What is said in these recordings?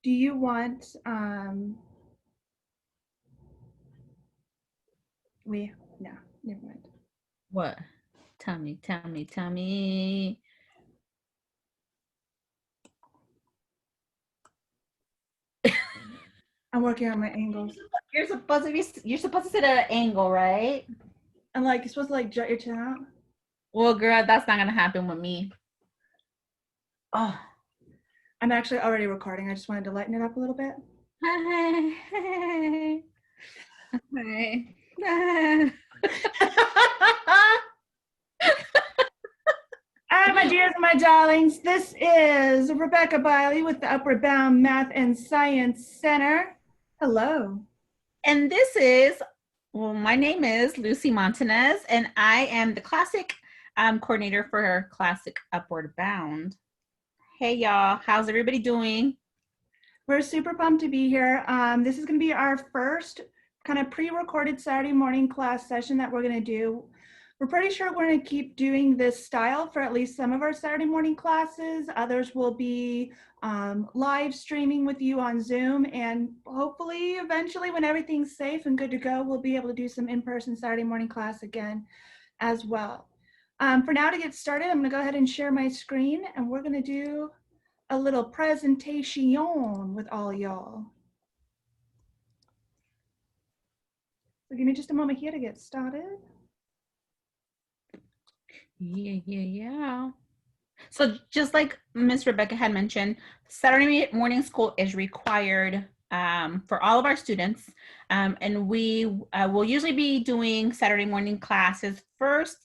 Do you want, no, never mind. What? Tell me, tell me, tell me. I'm working on my angles. You're supposed to sit at an angle, right? And like, you're supposed to like jut your chin out. Well, girl, that's not gonna happen with me. Oh. I'm actually already recording. I just wanted to lighten it up a little bit. Hi. Hi. All right, my dears and my darlings, this is Rebecca Biley with the Upward Bound Math and Science Center. Hello. And this is, well, my name is Lucy Montanez, and I am the classic coordinator for Classic Upward Bound. Hey, y'all, how's everybody doing? We're super pumped to be here. This is going to be our first kind of pre-recorded Saturday morning class session that we're going to do. We're pretty sure we're going to keep doing this style for at least some of our Saturday morning classes. Others will be live streaming with you on Zoom, and hopefully eventually when everything's safe and good to go, we'll be able to do some in-person Saturday morning class again as well. For now, to get started, I'm going to go ahead and share my screen, and we're going to do a little presentation with all y'all. So give me just a moment here to get started. Yeah. So just like Miss Rebecca had mentioned, Saturday morning school is required for all of our students. And we will usually be doing Saturday morning classes first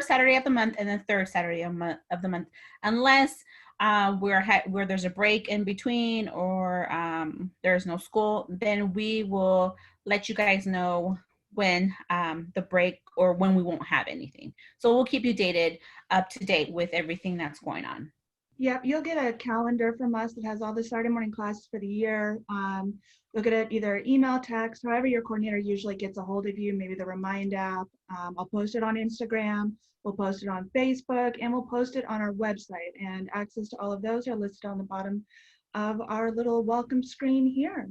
Saturday of the month and then third Saturday of the month, unless where there's a break in between or there's no school, then we will let you guys know when the break or when we won't have anything. So we'll keep you up to date with everything that's going on. Yep, you'll get a calendar from us that has all the Saturday morning classes for the year. You'll get it either email, text, however your coordinator usually gets a hold of you, maybe the Remind app. I'll post it on Instagram, we'll post it on Facebook, and we'll post it on our website. And access to all of those are listed on the bottom of our little welcome screen here.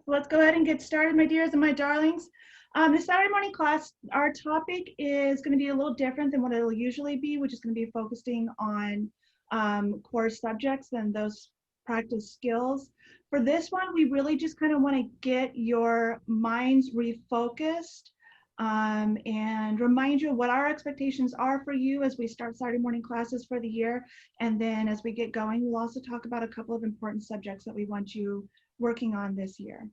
So let's go ahead and get started, my dears and my darlings. The Saturday morning class, our topic is going to be a little different than what it'll usually be, which is going to be focusing on core subjects and those practice skills. For this one, we really just kind of want to get your minds refocused and remind you what our expectations are for you as we start Saturday morning classes for the year. And then as we get going, we'll also talk about a couple of important subjects that we want you working on this year.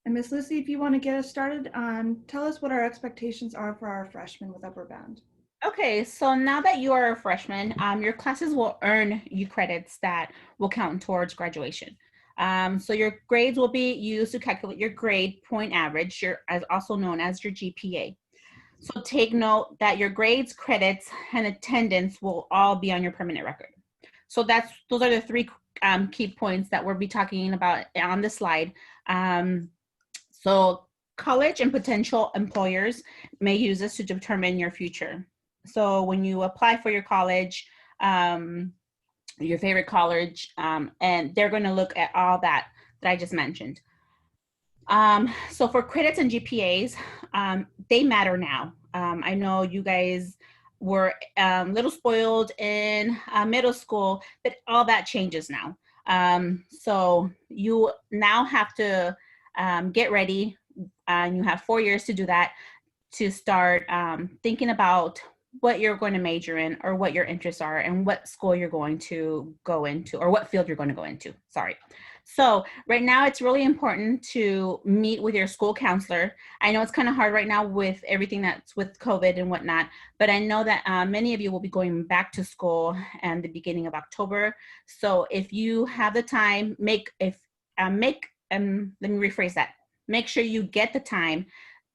And Miss Lucy, if you want to get us started, tell us what our expectations are for our freshmen with Upward Bound. Okay, so now that you are a freshman, your classes will earn you credits that will count towards graduation. So your grades will be used to calculate your grade point average, as also known as your GPA. So take note that your grades, credits, and attendance will all be on your permanent record. So those are the three key points that we'll be talking about on the slide. So college and potential employers may use this to determine your future. So when you apply for your college, your favorite college, and they're going to look at all that I just mentioned. So for credits and GPAs, they matter now. I know you guys were a little spoiled in middle school, but all that changes now. So you now have to get ready, and you have 4 years to do that, to start thinking about what you're going to major in or what your interests are and what school you're going to go into or what field you're going to go into. Sorry. So right now it's really important to meet with your school counselor. I know it's kind of hard right now with everything that's with COVID and whatnot, but I know that many of you will be going back to school at the beginning of October. So if you have the time, let me rephrase that. Make sure you get the time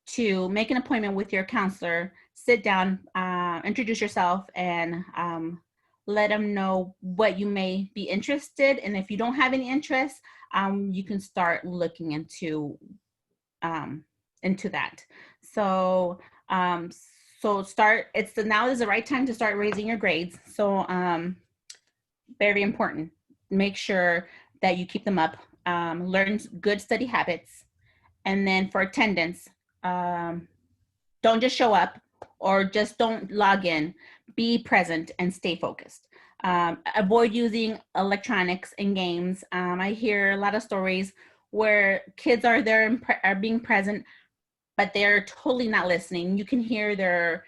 to make an appointment with your counselor, sit down, introduce yourself, and let them know what you may be interested in. And if you don't have any interest, you can start looking into that. So So now is the right time to start raising your grades. So very important. Make sure that you keep them up. Learn good study habits. And then for attendance, don't just show up or just don't log in. Be present and stay focused. Avoid using electronics in games. I hear a lot of stories where kids are there and are being present, but they're totally not listening. You can hear their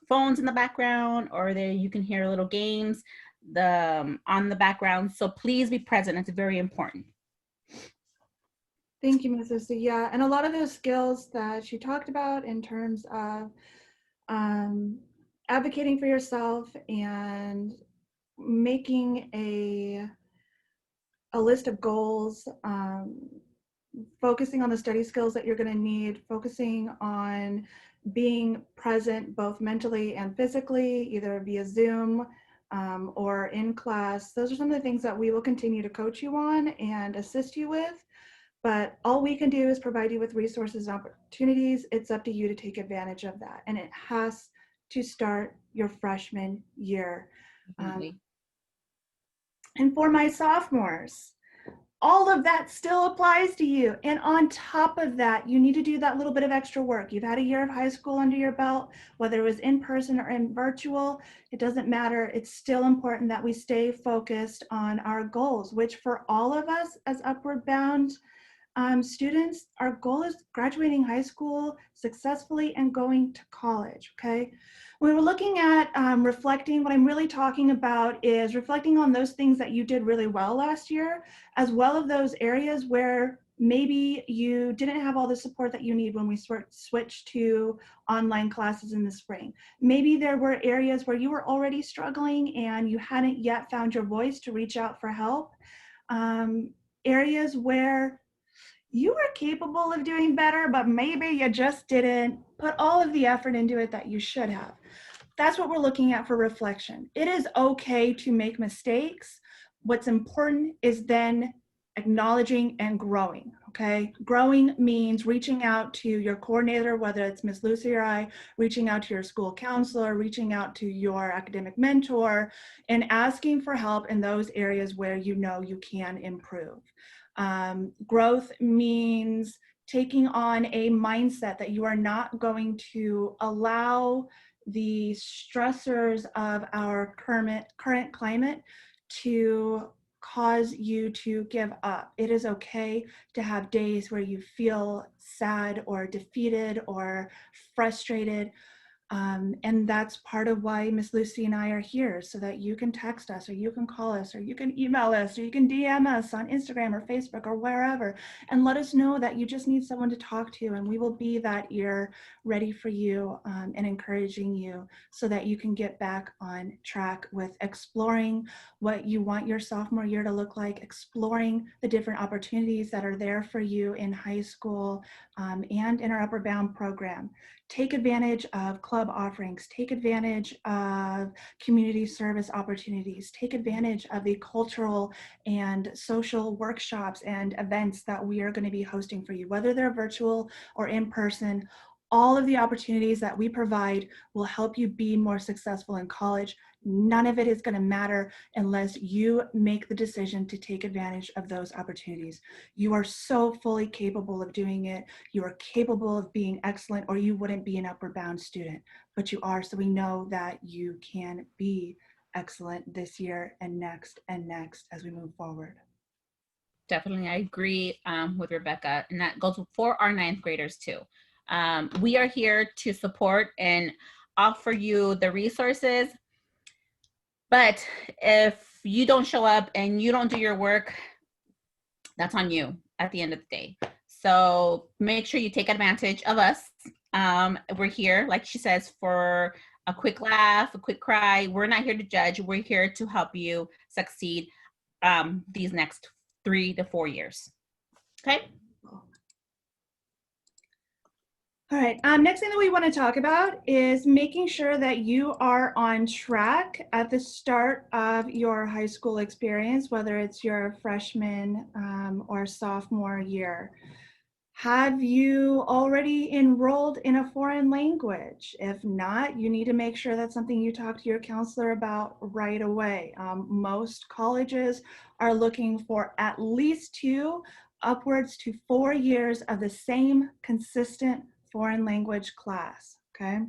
phones in the background, or you can hear little games on the background. So please be present. It's very important. Thank you, Ms. Lucy. Yeah, and a lot of those skills that she talked about in terms of advocating for yourself and making a list of goals, focusing on the study skills that you're going to need, focusing on being present both mentally and physically, either via Zoom or in class. Those are some of the things that we will continue to coach you on and assist you with. But all we can do is provide you with resources and opportunities. It's up to you to take advantage of that. And it has to start your freshman year. And for my sophomores, all of that still applies to you. And on top of that, you need to do that little bit of extra work. You've had a year of high school under your belt, whether it was in person or in virtual, it doesn't matter. It's still important that we stay focused on our goals, which for all of us as upward bound students, our goal is graduating high school successfully and going to college, okay? When we're looking at reflecting, what I'm really talking about is reflecting on those things that you did really well last year, as well as those areas where maybe you didn't have all the support that you need when we switched to online classes in the spring. Maybe there were areas where you were already struggling and you hadn't yet found your voice to reach out for help. Areas where you were capable of doing better, but maybe you just didn't put all of the effort into it that you should have. That's what we're looking at for reflection. It is okay to make mistakes. What's important is then acknowledging and growing, okay? Growing means reaching out to your coordinator, whether it's Ms. Lucy or I, reaching out to your school counselor, reaching out to your academic mentor, and asking for help in those areas where you know you can improve. Growth means taking on a mindset that you are not going to allow the stressors of our current climate to cause you to give up. It is okay to have days where you feel sad or defeated or frustrated. And that's part of why Miss Lucy and I are here, so that you can text us, or you can call us, or you can email us, or you can DM us on Instagram or Facebook or wherever, and let us know that you just need someone to talk to, and we will be that ear ready for you and encouraging you so that you can get back on track with exploring what you want your sophomore year to look like, exploring the different opportunities that are there for you in high school and in our Upper Bound program. Take advantage of club offerings, take advantage of community service opportunities, take advantage of the cultural and social workshops and events that we are going to be hosting for you, whether they're virtual or in person. All of the opportunities that we provide will help you be more successful in college. None of it is going to matter unless you make the decision to take advantage of those opportunities. You are so fully capable of doing it. You are capable of being excellent, or you wouldn't be an Upward Bound student, but you are. So we know that you can be excellent this year and next as we move forward. Definitely, I agree with Rebecca, and that goes for our ninth graders too. We are here to support and offer you the resources, but if you don't show up and you don't do your work, that's on you at the end of the day. So make sure you take advantage of us. We're here, like she says, for a quick laugh, a quick cry. We're not here to judge. We're here to help you succeed these next 3 to 4 years. Okay. All right, next thing that we want to talk about is making sure that you are on track at the start of your high school experience, whether it's your freshman or sophomore year. Have you already enrolled in a foreign language? If not, you need to make sure that's something you talk to your counselor about right away. Most colleges are looking for at least 2, upwards to 4 years of the same consistent foreign language class, okay?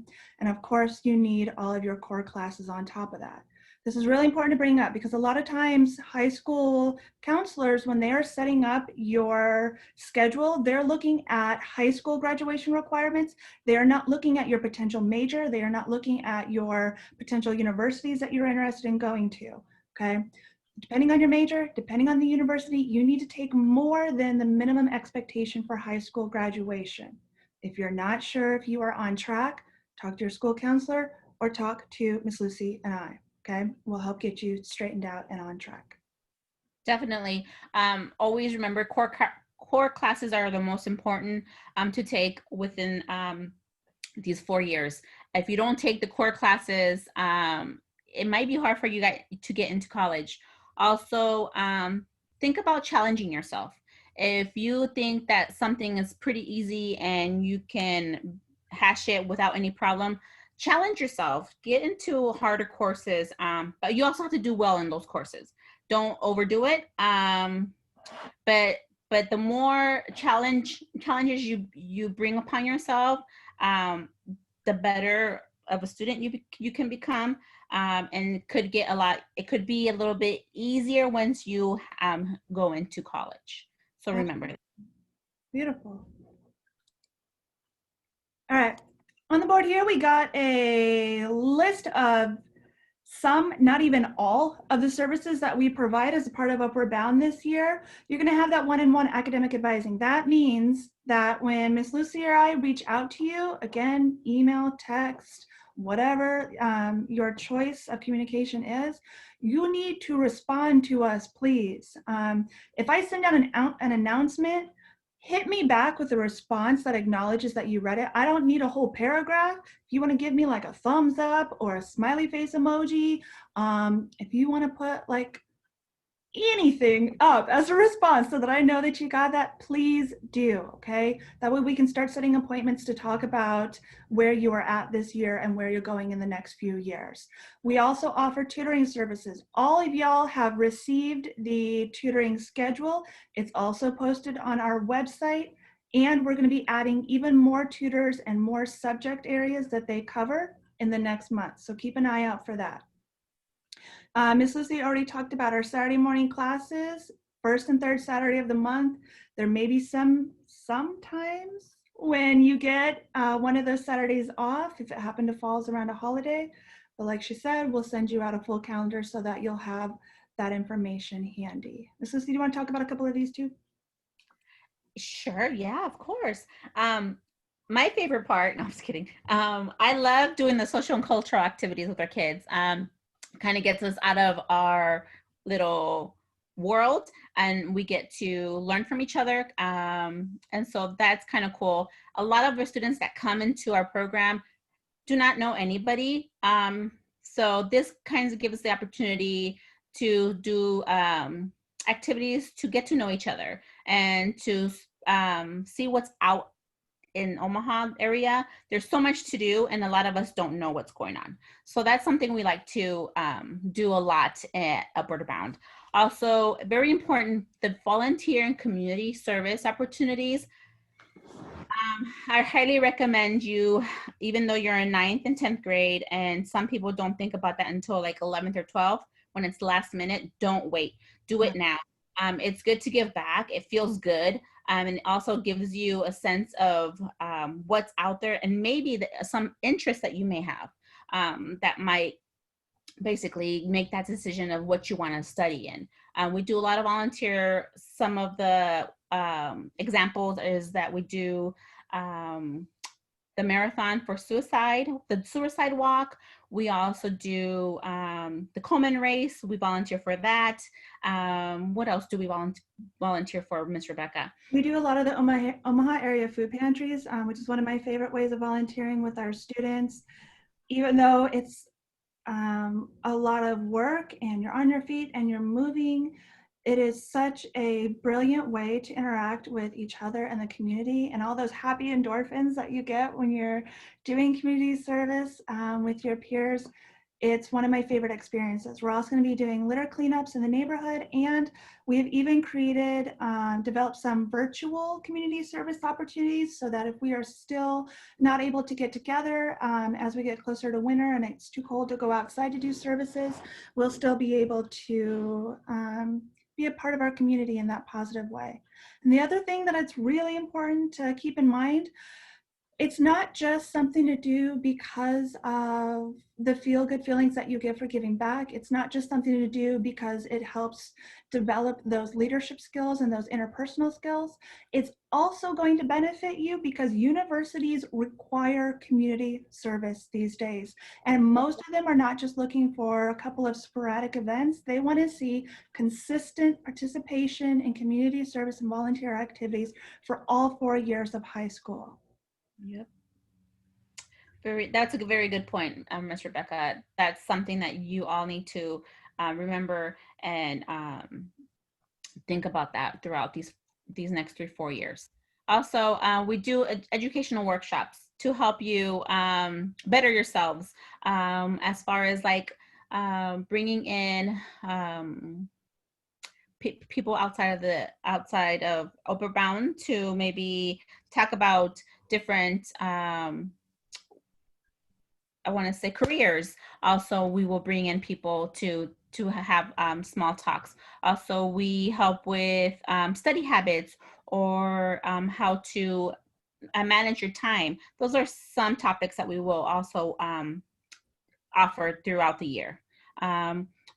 And of course, you need all of your core classes on top of that. This is really important to bring up because a lot of times high school counselors, when they are setting up your schedule, they're looking at high school graduation requirements. They are not looking at your potential major. They are not looking at your potential universities that you're interested in going to, okay? Depending on your major, depending on the university, you need to take more than the minimum expectation for high school graduation. If you're not sure if you are on track, talk to your school counselor or talk to Miss Lucy and I, okay? We'll help get you straightened out and on track. Definitely. Always remember core classes are the most important to take within these 4 years. If you don't take the core classes, it might be hard for you guys to get into college. Also, think about challenging yourself. If you think that something is pretty easy and you can hash it without any problem, challenge yourself. Get into harder courses, but you also have to do well in those courses. Don't overdo it. But the more challenges you bring upon yourself, the better of a student you can become, and it could be a little bit easier once you go into college. So remember that. Beautiful. All right, on the board here, we got a list of some, not even all, of the services that we provide as a part of Upward Bound this year. You're going to have that one-on-one academic advising. That means that when Miss Lucy or I reach out to you, again, email, text, whatever your choice of communication is, you need to respond to us, please. If I send out an announcement, hit me back with a response that acknowledges that you read it. I don't need a whole paragraph. If you want to give me like a thumbs up or a smiley face emoji, if you want to put like anything up as a response so that I know that you got that, please do, okay? That way we can start setting appointments to talk about where you are at this year and where you're going in the next few years. We also offer tutoring services. All of y'all have received the tutoring schedule. It's also posted on our website, and we're going to be adding even more tutors and more subject areas that they cover in the next month. So keep an eye out for that. Ms. Lucy already talked about our Saturday morning classes, first and third Saturday of the month. There may be sometimes when you get one of those Saturdays off, if it happened to falls around a holiday. But like she said, we'll send you out a full calendar so that you'll have that information handy. Ms. Lucy, do you want to talk about a couple of these too? Sure, yeah, of course. My favorite part, no, I'm just kidding. I love doing the social and cultural activities with our kids. Kind of gets us out of our little world and we get to learn from each other. And so that's kind of cool. A lot of our students that come into our program do not know anybody. So this kind of gives us the opportunity to do activities to get to know each other and to see what's out in Omaha area. There's so much to do and a lot of us don't know what's going on. So that's something we like to do a lot at Upward Bound. Also, very important, the volunteer and community service opportunities. I highly recommend you, even though you're in 9th and 10th grade, and some people don't think about that until like 11th or 12th, when it's last minute, don't wait. Do it now. It's good to give back. It feels good. And it also gives you a sense of what's out there and maybe some interest that you may have that might basically make that decision of what you want to study in. We do a lot of volunteer. Some of the examples is that we do the marathon for suicide, the suicide walk. We also do the Coleman race. We volunteer for that. What else do we volunteer for, Miss Rebecca? We do a lot of the Omaha area food pantries, which is one of my favorite ways of volunteering with our students. Even though it's a lot of work and you're on your feet and you're moving, It is such a brilliant way to interact with each other and the community, and all those happy endorphins that you get when you're doing community service with your peers. It's one of my favorite experiences. We're also going to be doing litter cleanups in the neighborhood, and we've even created, developed some virtual community service opportunities so that if we are still not able to get together as we get closer to winter and it's too cold to go outside to do services, we'll still be able to be a part of our community in that positive way. And the other thing that it's really important to keep in mind, it's not just something to do because of the feel-good feelings that you get for giving back. It's not just something to do because it helps develop those leadership skills and those interpersonal skills. It's also going to benefit you because universities require community service these days. And most of them are not just looking for a couple of sporadic events. They want to see consistent participation in community service and volunteer activities for all 4 years of high school. Yep. That's a very good point, Ms. Rebecca. That's something that you all need to remember and think about that throughout these next 3-4 years. Also, we do educational workshops to help you better yourselves as far as like bringing in people outside of Upper Bound to maybe talk about different I want to say careers. Also, we will bring in people to have small talks. Also, we help with study habits or how to manage your time. Those are some topics that we will also offer throughout the year.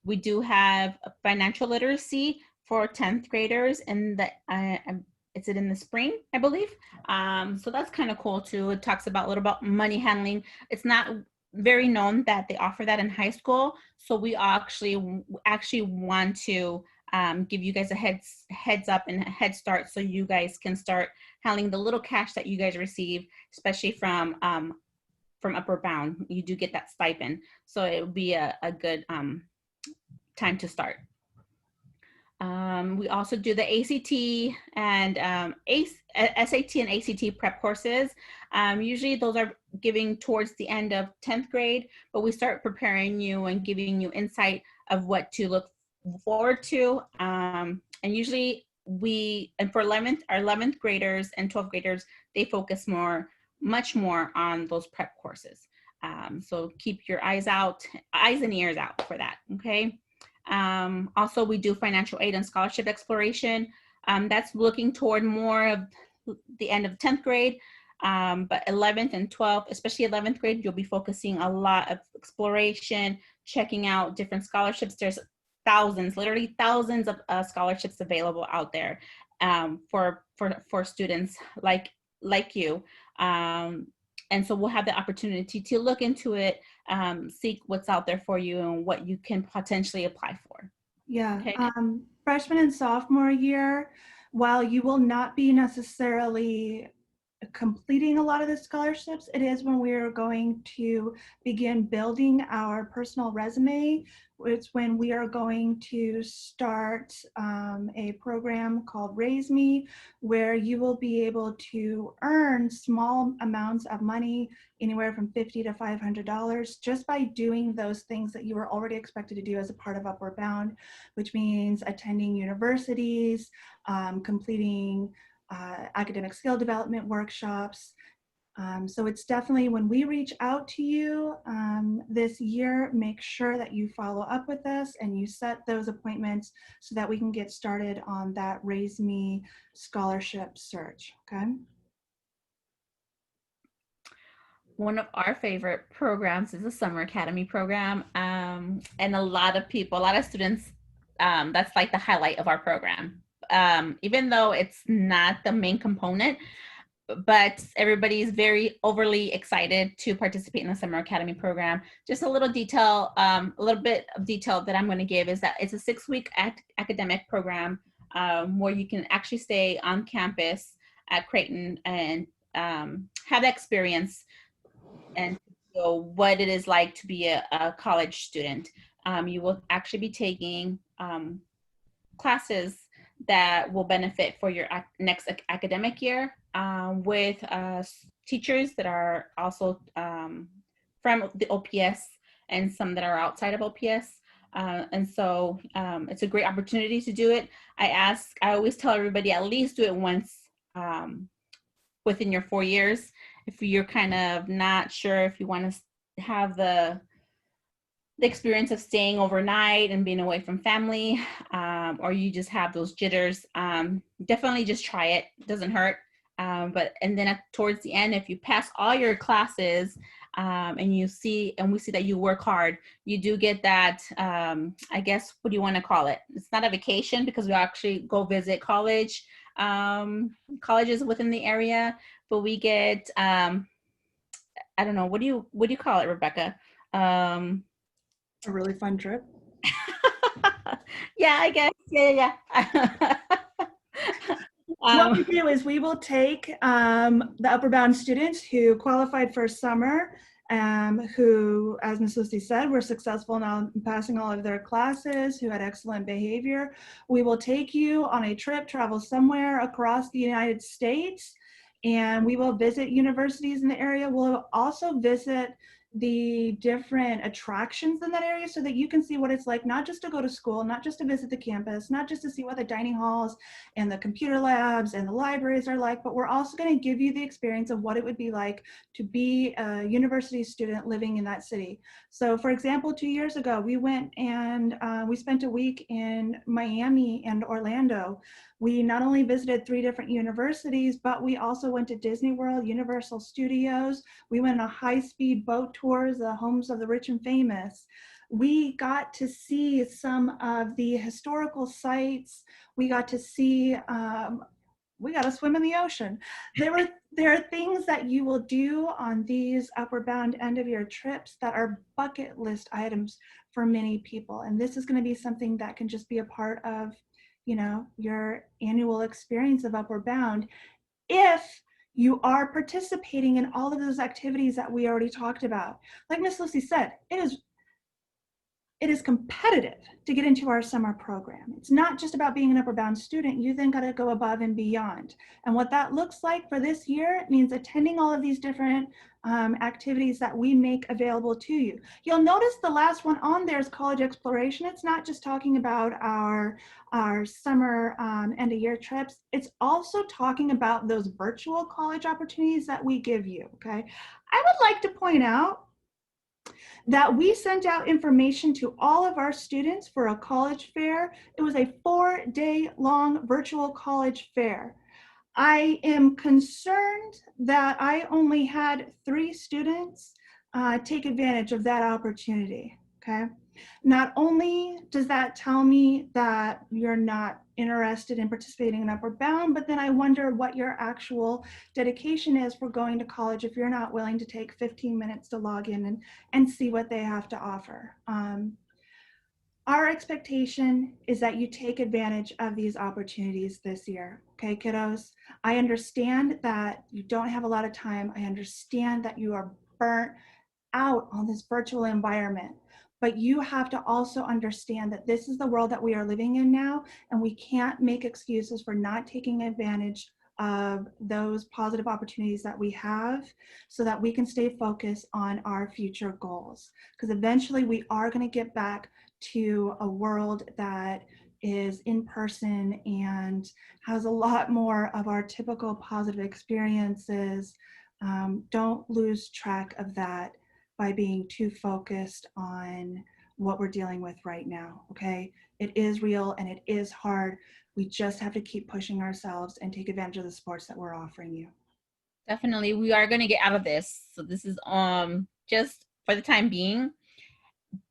We do have financial literacy for 10th graders, and is it in the spring, I believe? So that's kind of cool too. It talks about a little about money handling. It's not very known that they offer that in high school. So we actually want to give you guys a heads up and a head start so you guys can start handling the little cash that you guys receive, especially from Upper Bound. You do get that stipend. So it would be a good time to start. We also do the ACT and SAT and ACT prep courses. Usually those are giving towards the end of 10th grade, but we start preparing you and giving you insight of what to look forward to. And usually and for our 11th graders and 12th graders, they focus much more on those prep courses. So keep your eyes and ears out for that, okay? Also, we do financial aid and scholarship exploration. That's looking toward more of the end of 10th grade, but 11th and 12th, especially 11th grade, you'll be focusing a lot of exploration, checking out different scholarships. There's literally thousands of scholarships available out there for students like you. And so we'll have the opportunity to look into it, seek what's out there for you and what you can potentially apply for. Yeah, Okay. Freshman and sophomore year, while you will not be necessarily completing a lot of the scholarships, it is when we are going to begin building our personal resume. It's when we are going to start a program called Raise Me, where you will be able to earn small amounts of money, anywhere from $50 to $500, just by doing those things that you were already expected to do as a part of Upward Bound, which means attending universities, completing academic skill development workshops. So it's definitely, when we reach out to you this year, make sure that you follow up with us and you set those appointments so that we can get started on that Raise Me scholarship search, okay? One of our favorite programs is the Summer Academy program. And a lot of students, that's like the highlight of our program. Even though it's not the main component, but everybody is very overly excited to participate in the Summer Academy program. Just a little detail, a little bit of detail that I'm going to give is that it's a 6-week academic program where you can actually stay on campus at Creighton and have that experience and so what it is like to be a college student. You will actually be taking classes that will benefit for your next academic year, with teachers that are also from the OPS and some that are outside of OPS. And so it's a great opportunity to do it. I always tell everybody at least do it once within your 4 years. If you're kind of not sure if you want to have the experience of staying overnight and being away from family, or you just have those jitters, definitely just try it. It doesn't hurt. And then towards the end, if you pass all your classes, and we see that you work hard, you do get that, I guess, what do you want to call it? It's not a vacation because we actually go visit colleges within the area, but we get, I don't know, what do you call it, Rebecca? A really fun trip. Yeah, I guess. Yeah. What we do is we will take the Upward Bound students who qualified for summer, who, as Ms. Lucy said, were successful now in passing all of their classes, who had excellent behavior. We will take you on a trip, travel somewhere across the United States, and we will visit universities in the area. We'll also visit the different attractions in that area so that you can see what it's like, not just to go to school, not just to visit the campus, not just to see what the dining halls and the computer labs and the libraries are like, but we're also going to give you the experience of what it would be like to be a university student living in that city. So for example, 2 years ago, we went and we spent a week in Miami and Orlando. We not only visited 3 different universities, but we also went to Disney World, Universal Studios. We went on a high-speed boat tours, the homes of the rich and famous. We got to see some of the historical sites. We got to see, we got to swim in the ocean. There are things that you will do on these Upward Bound end of year trips that are bucket list items for many people. And this is going to be something that can just be a part of, you know, your annual experience of Upward Bound. If you are participating in all of those activities that we already talked about. Like Miss Lucy said, it is competitive to get into our summer program. It's not just about being an Upward Bound student. You then got to go above and beyond. And what that looks like for this year, it means attending all of these different activities that we make available to you. You'll notice the last one on there is college exploration. It's not just talking about our summer end of year trips. It's also talking about those virtual college opportunities that we give you, okay? I would like to point out that we sent out information to all of our students for a college fair. It was a 4-day long virtual college fair. I am concerned that I only had 3 students take advantage of that opportunity, okay? Not only does that tell me that you're not interested in participating in Upward Bound, but then I wonder what your actual dedication is for going to college if you're not willing to take 15 minutes to log in and see what they have to offer. Our expectation is that you take advantage of these opportunities this year, okay, kiddos? I understand that you don't have a lot of time. I understand that you are burnt out on this virtual environment, but you have to also understand that this is the world that we are living in now, and we can't make excuses for not taking advantage of those positive opportunities that we have so that we can stay focused on our future goals. Because eventually we are going to get back to a world that is in person and has a lot more of our typical positive experiences. Don't lose track of that by being too focused on what we're dealing with right now, okay? It is real and it is hard. We just have to keep pushing ourselves and take advantage of the sports that we're offering you. Definitely, we are going to get out of this. So this is just for the time being.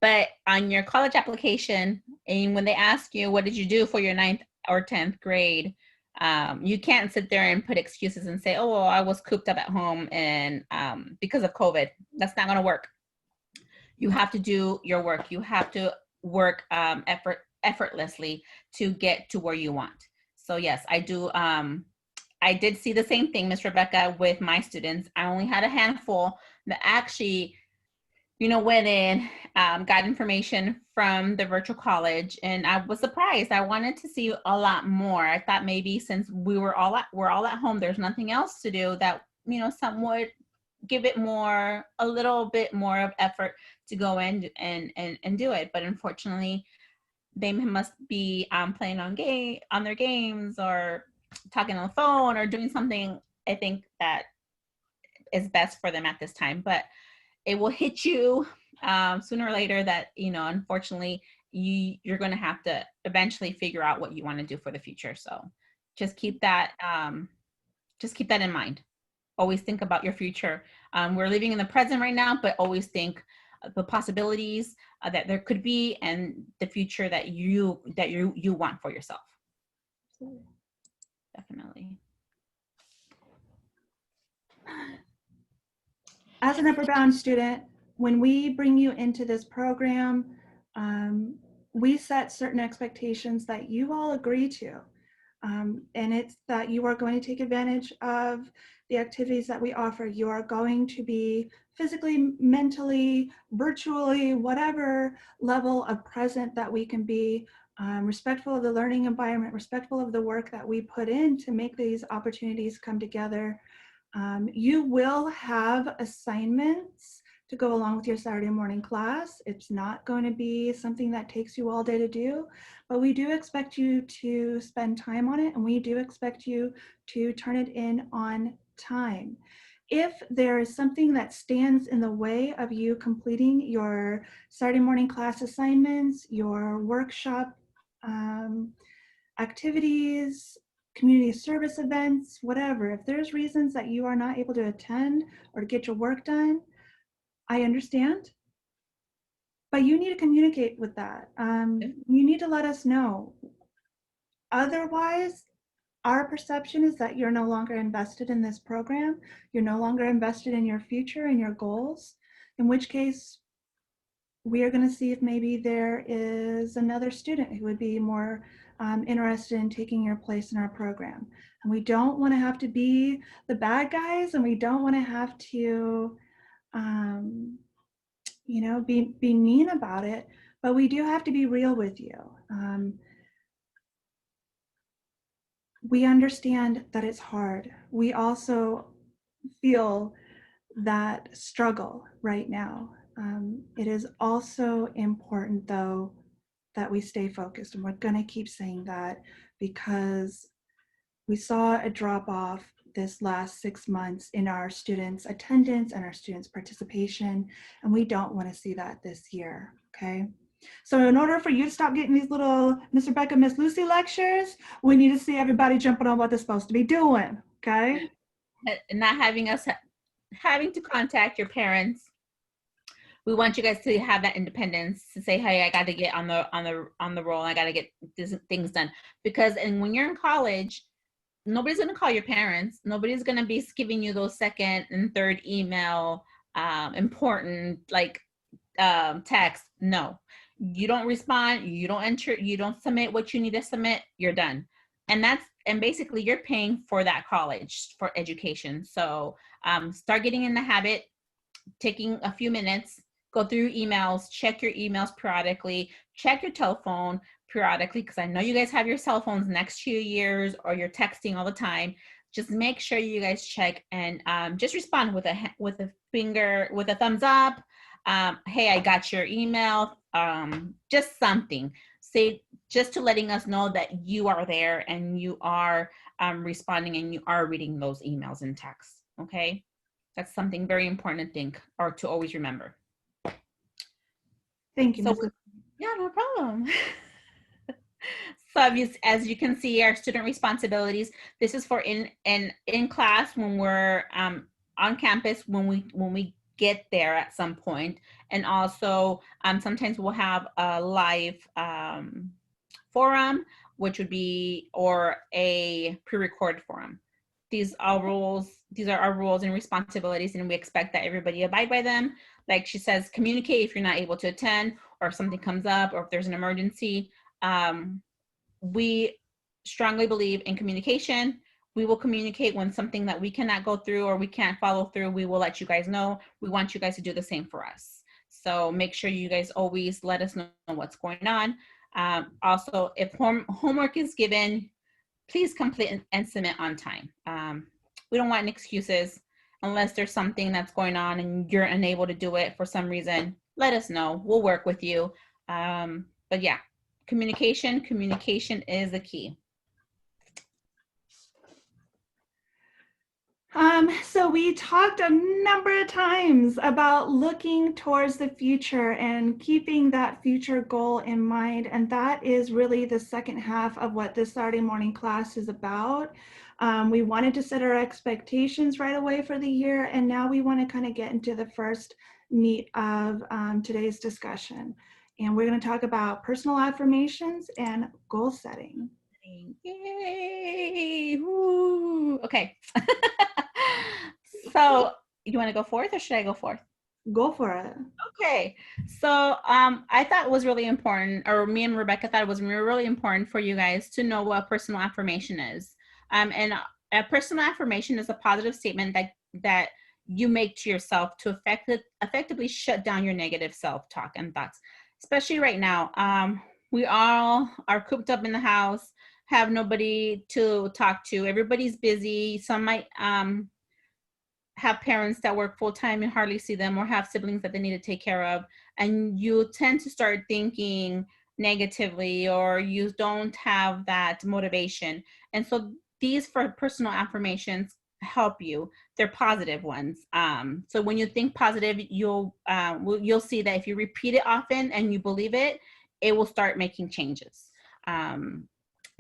But on your college application, and when they ask you, what did you do for your 9th or 10th grade? You can't sit there and put excuses and say, oh, well, I was cooped up at home and because of COVID. That's not going to work. You have to do your work. You have to work effortlessly to get to where you want. So yes, I do. I did see the same thing, Miss Rebecca, with my students. I only had a handful that actually went in, got information from the virtual college, and I was surprised. I wanted to see a lot more. I thought maybe since we're all at home, there's nothing else to do, that some would give it a little bit more of effort to go in and do it. But unfortunately, they must be playing on their games, or talking on the phone, or doing something, I think, that is best for them at this time. But it will hit you sooner or later, that unfortunately you're going to have to eventually figure out what you want to do for the future. So just keep that in mind. Always think about your future. We're living in the present right now, but always think the possibilities that there could be, and the future that you want for yourself. Definitely. As an upper bound student, when we bring you into this program, we set certain expectations that you all agree to. And it's that you are going to take advantage of the activities that we offer. You are going to be physically, mentally, virtually, whatever level of present that we can be, respectful of the learning environment, respectful of the work that we put in to make these opportunities come together. You will have assignments to go along with your Saturday morning class. It's not going to be something that takes you all day to do, but we do expect you to spend time on it, and we do expect you to turn it in on time. If there is something that stands in the way of you completing your Saturday morning class assignments, your workshop activities, community service events, whatever, if there's reasons that you are not able to attend or to get your work done, I understand, but you need to communicate with that. You need to let us know. Otherwise, our perception is that you're no longer invested in this program. You're no longer invested in your future and your goals, in which case we are going to see if maybe there is another student who would be more interested in taking your place in our program. And we don't want to have to be the bad guys, and we don't want to have to be mean about it, but we do have to be real with you. We understand that it's hard. We also feel that struggle right now. It is also important, though, that we stay focused, and we're going to keep saying that, because we saw a drop off this last 6 months in our students' attendance and our students' participation, and we don't want to see that this year, okay? So in order for you to stop getting these little Miss Rebecca, Miss Lucy lectures, we need to see everybody jumping on what they're supposed to be doing, okay? Not having to contact your parents. We want you guys to have that independence to say, hey, I got to get on the roll. I got to get these things done. Because when you're in college, nobody's going to call your parents. Nobody's going to be giving you those second and third email, important text. No, you don't respond. You don't enter. You don't submit what you need to submit. You're done. And basically you're paying for that college for education. So start getting in the habit, taking a few minutes, go through emails, check your emails periodically, check your telephone periodically, because I know you guys have your cell phones next to your ears, or you're texting all the time. Just make sure you guys check, and just respond with a finger, with a thumbs up. Hey, I got your email. Just something. Say, just to letting us know that you are there and you are responding and you are reading those emails and texts. Okay, that's something very important to think, or to always remember. Thank you, So, Ms. yeah, no problem. So as you can see, our student responsibilities, this is for in class, when we're on campus, when we get there at some point. And also sometimes we'll have a live forum, which would be, or a pre-recorded forum. These are our rules and responsibilities, and we expect that everybody abide by them. Like she says, communicate if you're not able to attend, or if something comes up, or if there's an emergency. We strongly believe in communication. We will communicate when something that we cannot go through or we can't follow through. We will let you guys know. We want you guys to do the same for us. So make sure you guys always let us know what's going on. Also, if homework is given, please complete and submit on time. We don't want any excuses unless there's something that's going on and you're unable to do it for some reason. Let us know. We'll work with you. But yeah, communication is the key. So we talked a number of times about looking towards the future and keeping that future goal in mind. And that is really the second half of what this Saturday morning class is about. We wanted to set our expectations right away for the year. And now we want to kind of get into the first meat of today's discussion. And we're going to talk about personal affirmations and goal setting. Yay! Woo. Okay. So you want to go forth or should I go forth? Go for it. Okay. So I thought it was really important, or me and Rebecca thought it was really important for you guys to know what personal affirmation is. And a personal affirmation is a positive statement that you make to yourself to effectively shut down your negative self-talk and thoughts, especially right now. We all are cooped up in the house, have nobody to talk to. Everybody's busy. Some might have parents that work full-time and hardly see them, or have siblings that they need to take care of. And you tend to start thinking negatively, or you don't have that motivation. And so these for personal affirmations help you. They're positive ones. So when you think positive, you'll see that if you repeat it often and you believe it, it will start making changes.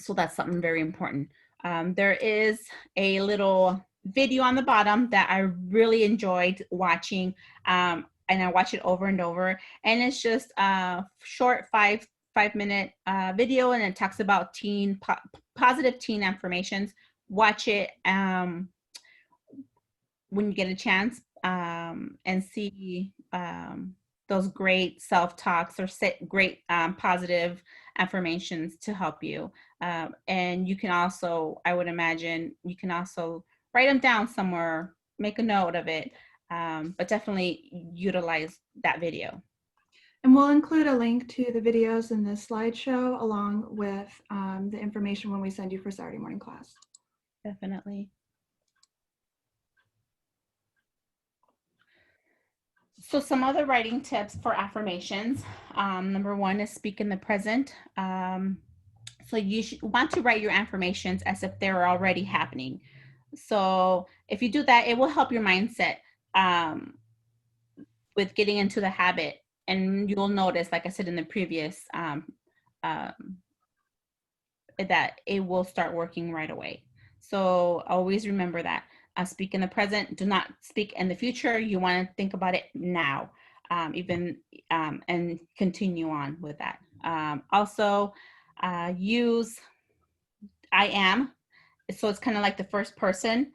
So that's something very important. There is a little video on the bottom that I really enjoyed watching, and I watch it over and over. And it's just a short five-minute video, and it talks about positive teen affirmations. Watch it when you get a chance, and see those great self-talks or great positive affirmations to help you. And you can also, I would imagine, you can also write them down somewhere, make a note of it, but definitely utilize that video. And we'll include a link to the videos in this slideshow along with the information when we send you for Saturday morning class. Definitely. So some other writing tips for affirmations. Number one is speak in the present. So you want to write your affirmations as if they're already happening. So if you do that, it will help your mindset with getting into the habit. And you'll notice, like I said in the previous, that it will start working right away. So always remember that. Speak in the present. Do not speak in the future. You want to think about it now, and continue on with that. Also, use I am. So it's kind of like the first person.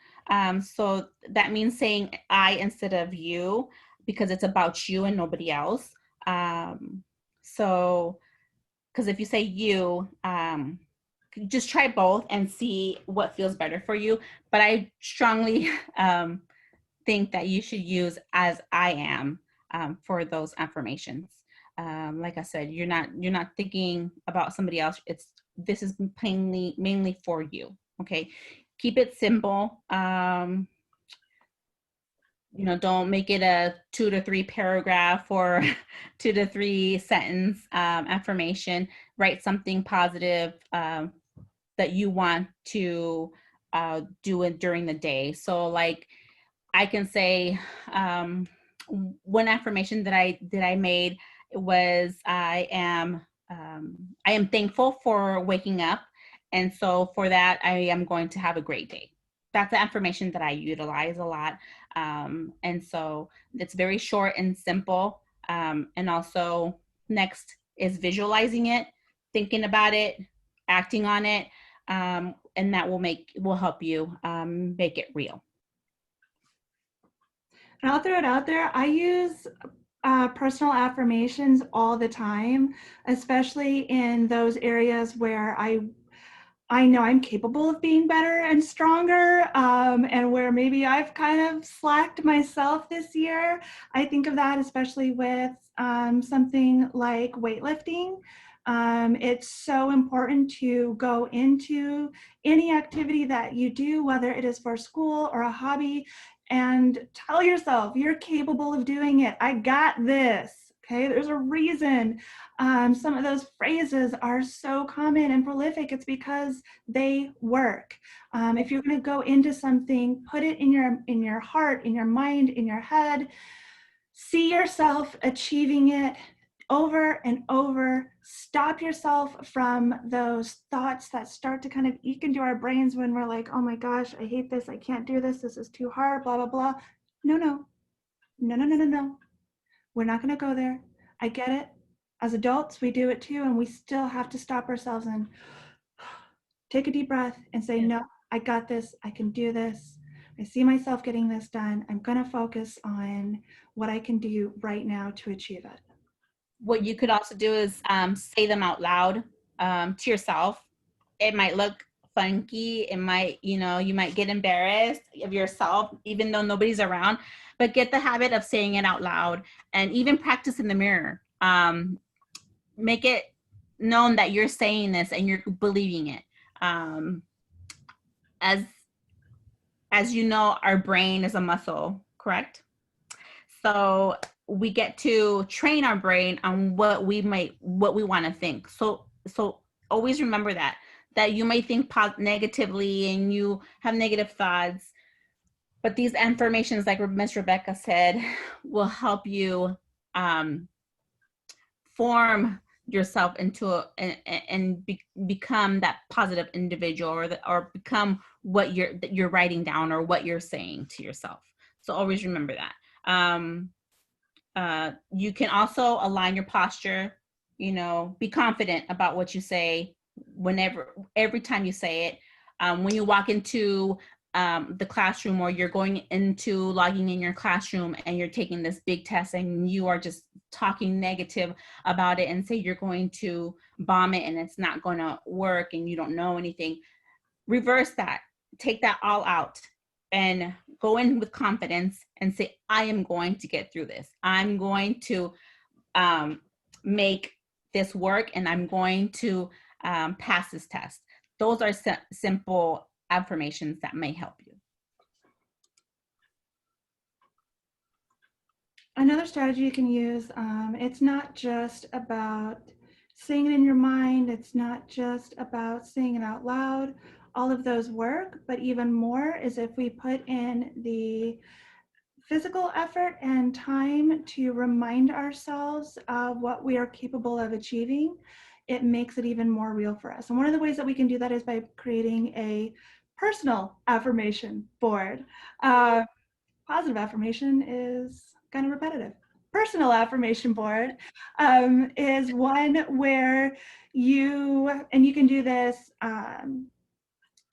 So that means saying I instead of you, because it's about you and nobody else. So, because if you say you, just try both and see what feels better for you. But I strongly think that you should use as I am for those affirmations. Like I said, you're not thinking about somebody else. This is mainly for you. Okay, keep it simple. Don't make it a 2 to 3 paragraph or 2 to 3 sentence affirmation. Write something positive that you want to do it during the day. So like I can say one affirmation that I made was I am thankful for waking up. And so for that, I am going to have a great day. That's the affirmation that I utilize a lot. And so it's very short and simple. And also next is visualizing it, thinking about it, acting on it. And that will help you make it real. And I'll throw it out there. I use personal affirmations all the time, especially in those areas where I know I'm capable of being better and stronger, and where maybe I've kind of slacked myself this year. I think of that especially with something like weightlifting. It's so important to go into any activity that you do, whether it is for school or a hobby, and tell yourself you're capable of doing it. I got this. Okay, there's a reason some of those phrases are so common and prolific. It's because they work. If you're going to go into something, put it in your heart, in your mind, in your head. See yourself achieving it over and over. Stop yourself from those thoughts that start to kind of eke into our brains when we're like, oh my gosh, I hate this, I can't do this, this is too hard, blah, blah, blah. No, no, no, no, no, no, no. We're not going to go there. I get it. As adults, we do it too, and we still have to stop ourselves and take a deep breath and say, no, I got this. I can do this. I see myself getting this done. I'm going to focus on what I can do right now to achieve it. What you could also do is say them out loud to yourself. It might look funky. It might, you might get embarrassed of yourself, even though nobody's around, but get the habit of saying it out loud and even practice in the mirror. Make it known that you're saying this and you're believing it. As you know, our brain is a muscle, correct? So we get to train our brain on what we want to think. So always remember that you may think negatively and you have negative thoughts, but these affirmations, like Miss Rebecca said, will help you form yourself into become that positive individual, or become what you're writing down or what you're saying to yourself. So always remember that. You can also align your posture, be confident about what you say every time you say it. When you walk into the classroom, or you're going into logging in your classroom and you're taking this big test and you are just talking negative about it and say you're going to bomb it and it's not going to work and you don't know anything, reverse that. Take that all out and go in with confidence and say, I am going to get through this. I'm going to make this work, and I'm going to pass this test. Those are simple affirmations that may help you. Another strategy you can use, it's not just about saying it in your mind. It's not just about saying it out loud. All of those work, but even more is if we put in the physical effort and time to remind ourselves of what we are capable of achieving, it makes it even more real for us. And one of the ways that we can do that is by creating a personal affirmation board. Positive affirmation is kind of repetitive. Personal affirmation board is one where you can do this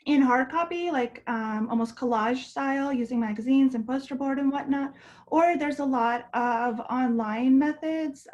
in hard copy, like almost collage style, using magazines and poster board and whatnot. Or there's a lot of online methods,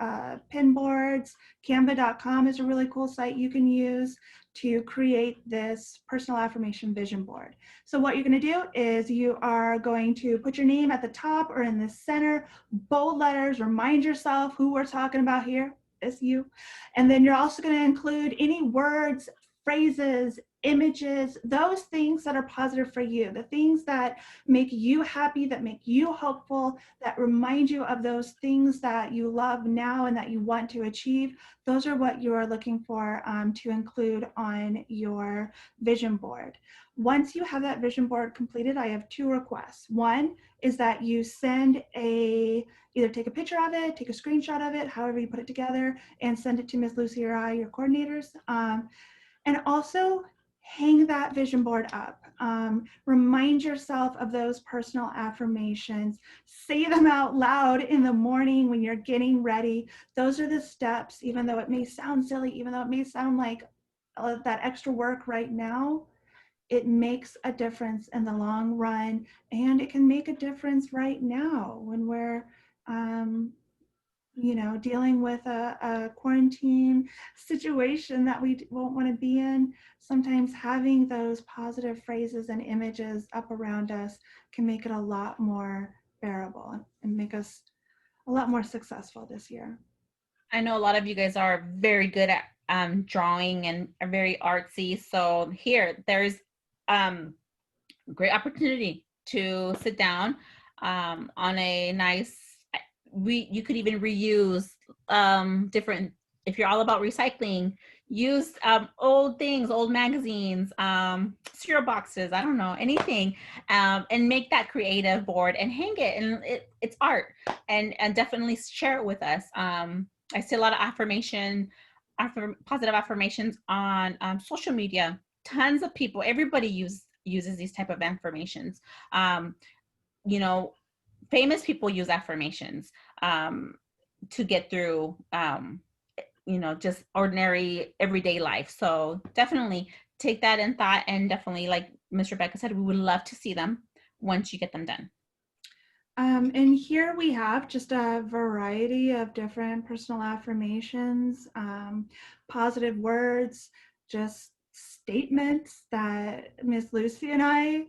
pinboards. Canva.com is a really cool site you can use to create this personal affirmation vision board. So what you're going to do is you are going to put your name at the top or in the center, bold letters, remind yourself who we're talking about here. It's you. And then you're also going to include any words, phrases, images, those things that are positive for you, the things that make you happy, that make you hopeful, that remind you of those things that you love now and that you want to achieve. Those are what you are looking for to include on your vision board. Once you have that vision board completed, I have two requests. One is that you send either take a picture of it, take a screenshot of it, however you put it together, and send it to Ms. Lucy or I, your coordinators. And also hang that vision board up. Remind yourself of those personal affirmations. Say them out loud in the morning when you're getting ready. Those are the steps, even though it may sound silly, even though it may sound like that extra work right now, it makes a difference in the long run. And it can make a difference right now when we're dealing with a quarantine situation that we won't want to be in. Sometimes having those positive phrases and images up around us can make it a lot more bearable and make us a lot more successful this year. I know a lot of you guys are very good at drawing and are very artsy. So here, there's great opportunity to sit down on a nice. You could even reuse different. If you're all about recycling, use old things, old magazines, cereal boxes. I don't know, anything, and make that creative board and hang it. And it's art, and definitely share it with us. I see a lot of positive affirmations on social media. Tons of people, everybody uses these type of affirmations. Um, you know, famous people use affirmations to get through, just ordinary everyday life. So definitely take that in thought, and definitely, like Ms. Rebecca said, we would love to see them once you get them done. And here we have just a variety of different personal affirmations, positive words, just statements that Miss Lucy and I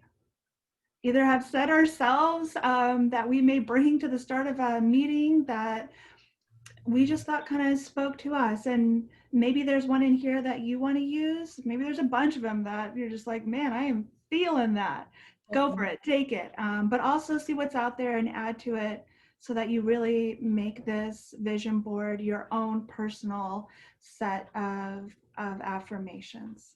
either have said ourselves, that we may bring to the start of a meeting that we just thought kind of spoke to us. And maybe there's one in here that you want to use. Maybe there's a bunch of them that you're just like, man, I am feeling that. Go for it, take it. But also see what's out there and add to it so that you really make this vision board your own personal set of affirmations.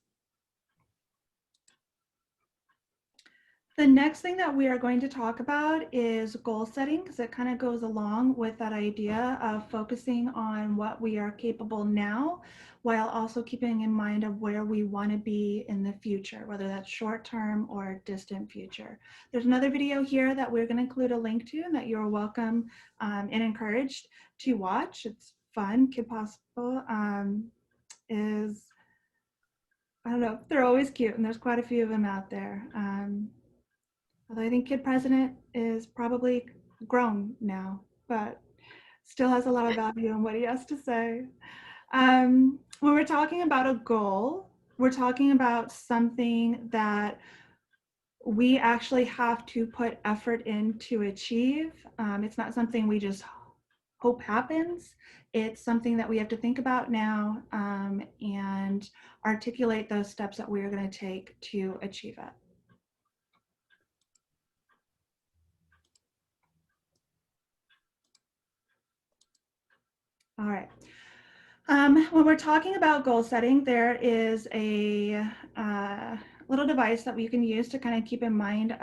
The next thing that we are going to talk about is goal setting, because it kind of goes along with that idea of focusing on what we are capable now, while also keeping in mind of where we want to be in the future, whether that's short-term or distant future. There's another video here that we're going to include a link to, and that you're welcome and encouraged to watch. It's fun. Kid Possible is, I don't know, they're always cute, and there's quite a few of them out there. Although I think Kid President is probably grown now, but still has a lot of value in what he has to say. When we're talking about a goal, we're talking about something that we actually have to put effort in to achieve. It's not something we just hope happens. It's something that we have to think about now, and articulate those steps that we are going to take to achieve it. All right. When we're talking about goal setting, there is a little device that you can use to kind of keep in mind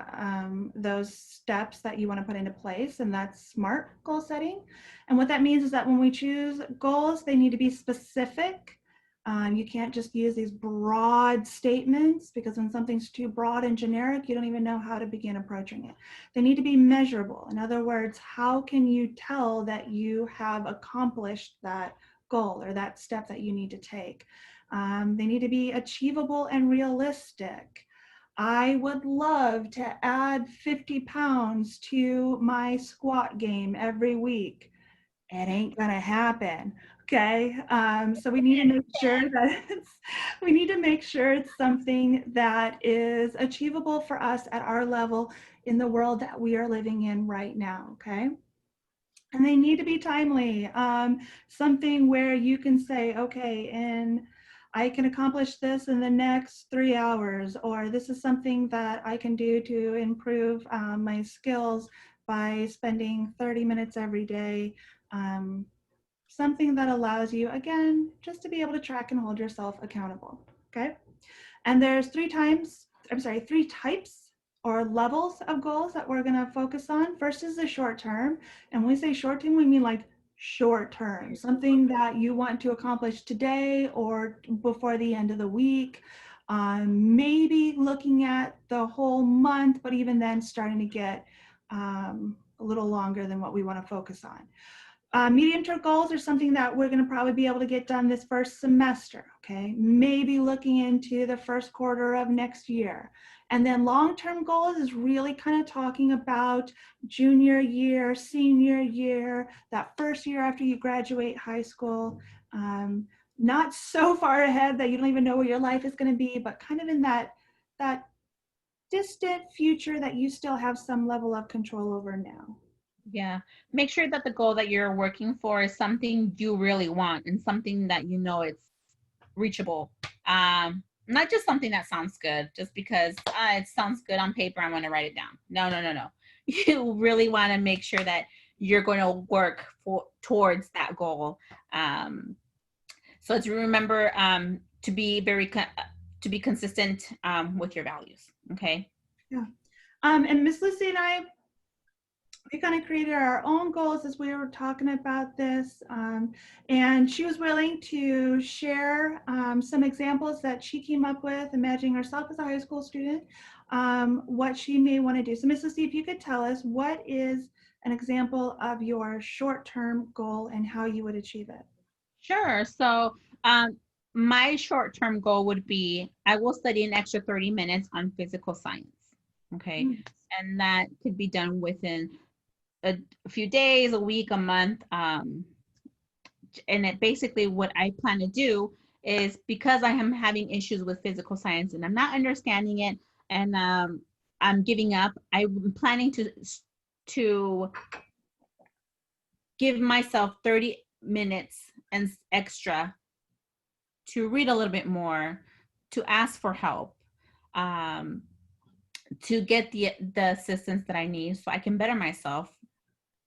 those steps that you want to put into place, and that's SMART goal setting. And what that means is that when we choose goals, they need to be specific. You can't just use these broad statements, because when something's too broad and generic, you don't even know how to begin approaching it. They need to be measurable. In other words, how can you tell that you have accomplished that goal or that step that you need to take? They need to be achievable and realistic. I would love to add 50 pounds to my squat game every week. It ain't gonna happen. Okay, so we need to make sure that it's something that is achievable for us at our level in the world that we are living in right now. Okay. And they need to be timely. Something where you can say, okay, and I can accomplish this in the next 3 hours, or this is something that I can do to improve my skills by spending 30 minutes every day. Something that allows you, again, just to be able to track and hold yourself accountable. Okay. And there's three types or levels of goals that we're going to focus on. First is the short term. And when we say short term, we mean like short term, something that you want to accomplish today or before the end of the week. Maybe looking at the whole month, but even then starting to get a little longer than what we want to focus on. Medium-term goals are something that we're going to probably be able to get done this first semester, okay? Maybe looking into the first quarter of next year. And then long-term goals is really kind of talking about junior year, senior year, that first year after you graduate high school. Not so far ahead that you don't even know where your life is going to be, but kind of in that distant future that you still have some level of control over now. Yeah. Make sure that the goal that you're working for is something you really want and something that you know it's reachable. Not just something that sounds good just because it sounds good on paper. I'm going to write it down. No, no, no, no. You really want to make sure that you're going to work towards that goal. So to remember to be to be consistent with your values. Okay. Yeah. And Miss Lucy and I, we kind of created our own goals as we were talking about this. And she was willing to share some examples that she came up with, imagining herself as a high school student, what she may want to do. So Miss Lucy, if you could tell us, what is an example of your short-term goal and how you would achieve it? Sure. So my short-term goal would be I will study an extra 30 minutes on physical science. Okay. Mm. And that could be done within a few days, a week, a month. And it basically what I plan to do is because I am having issues with physical science and I'm not understanding it and I'm giving up, I'm planning to give myself 30 minutes and extra to read a little bit more, to ask for help, um, to get the assistance that I need so I can better myself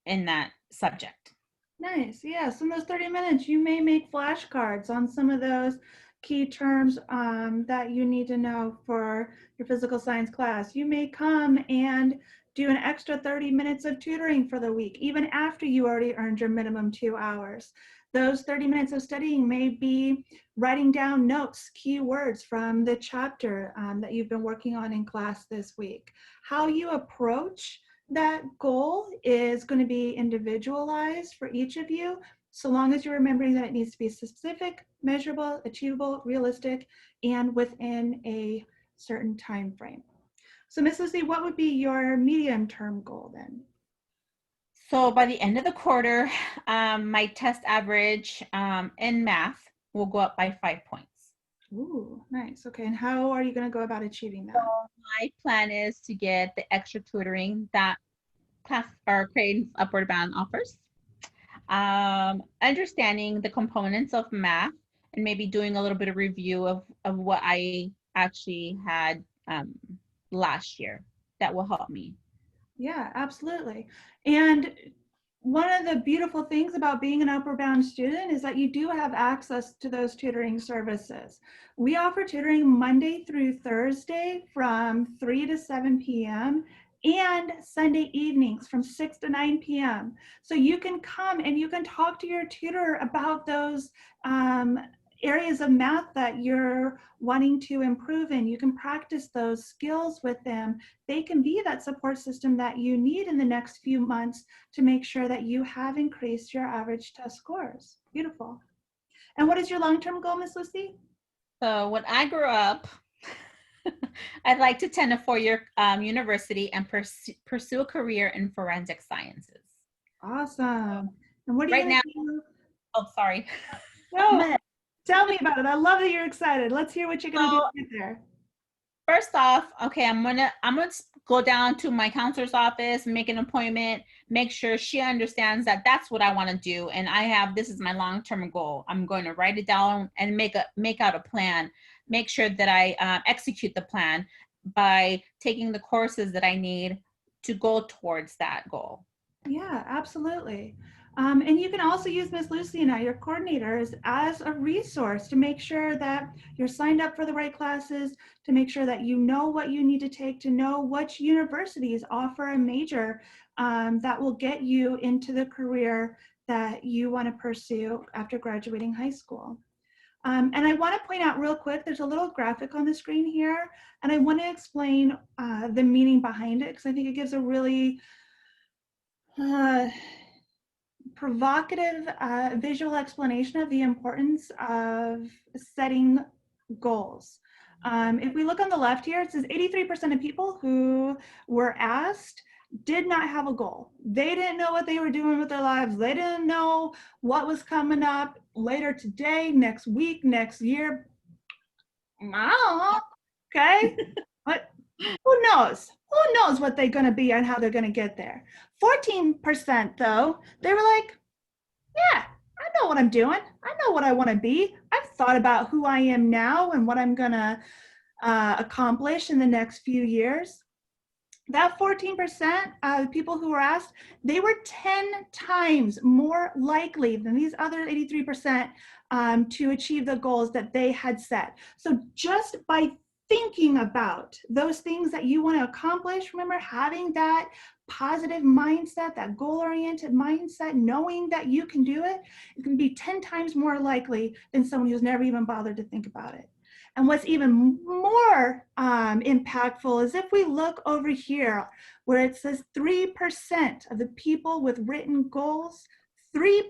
in that subject. Nice. Yeah. So in those 30 minutes, you may make flashcards on some of those key terms that you need to know for your physical science class. You may come and do an extra 30 minutes of tutoring for the week, even after you already earned your minimum 2 hours. Those 30 minutes of studying may be writing down notes, key words from the chapter that you've been working on in class this week. How you approach that goal is going to be individualized for each of you, so long as you're remembering that it needs to be specific, measurable, achievable, realistic, and within a certain time frame. So Miss Lucy, what would be your medium-term goal then? So by the end of the quarter, my test average in math will go up by 5 points. Ooh, nice. Okay, and how are you going to go about achieving So that? my plan is to get the extra tutoring that class or Crane's Upward Bound offers. Understanding the components of math and maybe doing a little bit of review of what I actually had last year. That will help me. Yeah, absolutely. And one of the beautiful things about being an Upward Bound student is that you do have access to those tutoring services. We offer tutoring Monday through Thursday from 3 to 7 p.m. and Sunday evenings from 6 to 9 p.m. So you can come and you can talk to your tutor about those areas of math that you're wanting to improve in. You can practice those skills with them. They can be that support system that you need in the next few months to make sure that you have increased your average test scores. Beautiful. And what is your long-term goal, Miss Lucy? So when I grew up, I'd like to attend a four-year university and pursue a career in forensic sciences. Awesome. And what are you Right going now, to do? oh, sorry. No, tell me about it. I love that you're excited. Let's hear what you're going to do So to get there. first off, okay, I'm gonna go down to my counselor's office, make an appointment, make sure she understands that that's what I want to do, and this is my long-term goal. I'm going to write it down and make out a plan, make sure that I execute the plan by taking the courses that I need to go towards that goal. Yeah, absolutely. And you can also use Miss Lucy and I, your coordinators, as a resource to make sure that you're signed up for the right classes, to make sure that you know what you need to take, to know which universities offer a major that will get you into the career that you want to pursue after graduating high school. And I want to point out real quick, there's a little graphic on the screen here, and I want to explain the meaning behind it because I think it gives a really uh, provocative visual explanation of the importance of setting goals. If we look on the left here, it says 83% of people who were asked did not have a goal. They didn't know what they were doing with their lives. They didn't know what was coming up later today, next week, next year. I don't know. Okay. But who knows? who knows what they're going to be and how they're going to get there. 14%, though, they were like, yeah, I know what I'm doing. I know what I want to be. I've thought about who I am now and what I'm going to accomplish in the next few years. That 14% of people who were asked, they were 10 times more likely than these other 83% to achieve the goals that they had set. So just by thinking about those things that you want to accomplish, remember having that positive mindset, that goal-oriented mindset, knowing that you can do it, it can be 10 times more likely than someone who's never even bothered to think about it. And what's even more impactful is if we look over here where it says 3% of the people with written goals, 3%,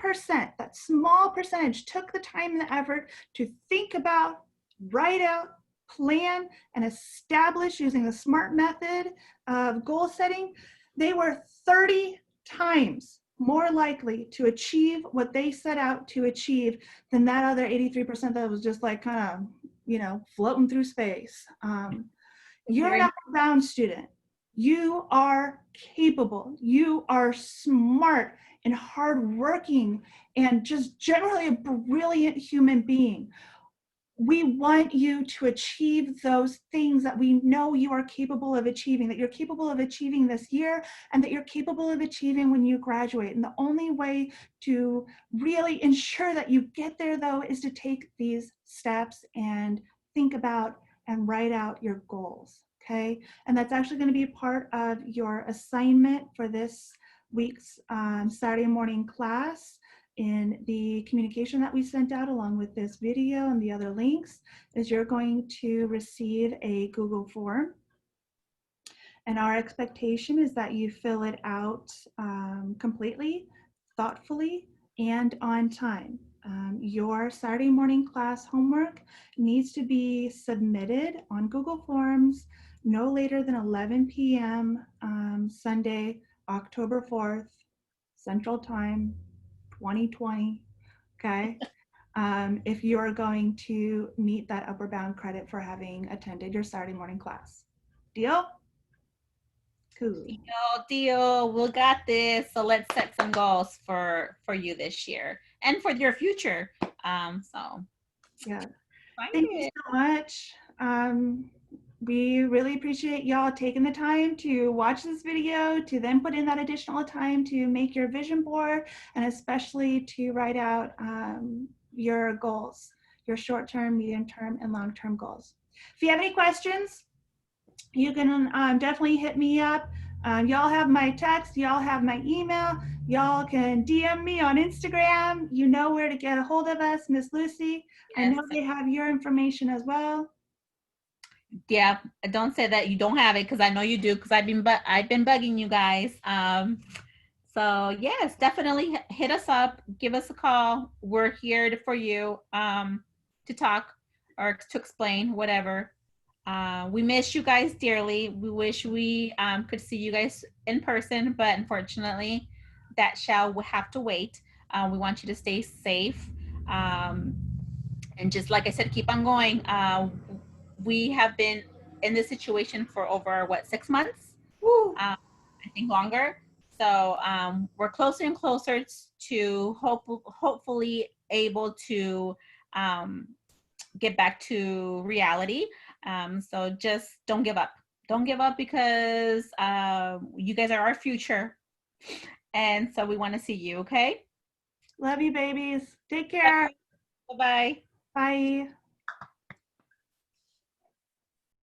that small percentage, took the time and the effort to think about, write out, plan, and establish using the SMART method of goal setting. They were 30 times more likely to achieve what they set out to achieve than that other 83% that was just like kind of, you know, floating through space. You're an upward bound student. You are capable. You are smart and hardworking and just generally a brilliant human being. We want you to achieve those things that we know you are capable of achieving, that you're capable of achieving this year and that you're capable of achieving when you graduate. And the only way to really ensure that you get there, though, is to take these steps and think about and write out your goals, okay? And that's actually going to be a part of your assignment for this week's Saturday morning class. In the communication that we sent out along with this video and the other links is you're going to receive a Google form. And our expectation is that you fill it out completely, thoughtfully, and on time. Your Saturday morning class homework needs to be submitted on Google Forms no later than 11 p.m. Sunday, October 4th, Central Time, 2020, okay? If you're going to meet that upper bound credit for having attended your Saturday morning class. Deal? Cool. Deal. We got this. So let's set some goals for you this year and for your future. So yeah. Thank you so much. We really appreciate y'all taking the time to watch this video, to then put in that additional time to make your vision board, and especially to write out your goals, your short-term, medium-term, and long-term goals. If you have any questions, you can definitely hit me up. Y'all have my text, y'all have my email, y'all can DM me on Instagram. You know where to get a hold of us, Miss Lucy. Yes. I know they have your information as well. Yeah, don't say that you don't have it, because I know you do, because I've been bugging you guys. So yes, definitely hit us up, give us a call. We're here for you to talk or to explain whatever. We miss you guys dearly. We wish we could see you guys in person, but unfortunately that shall have to wait. We want you to stay safe, and just like I said, keep on going. We have been in this situation for over 6 months? I think longer. So we're closer and closer to hopefully able to get back to reality. So just don't give up. Don't give up, because you guys are our future. And so we want to see you, okay? Love you, babies. Take care. Bye-bye. Bye.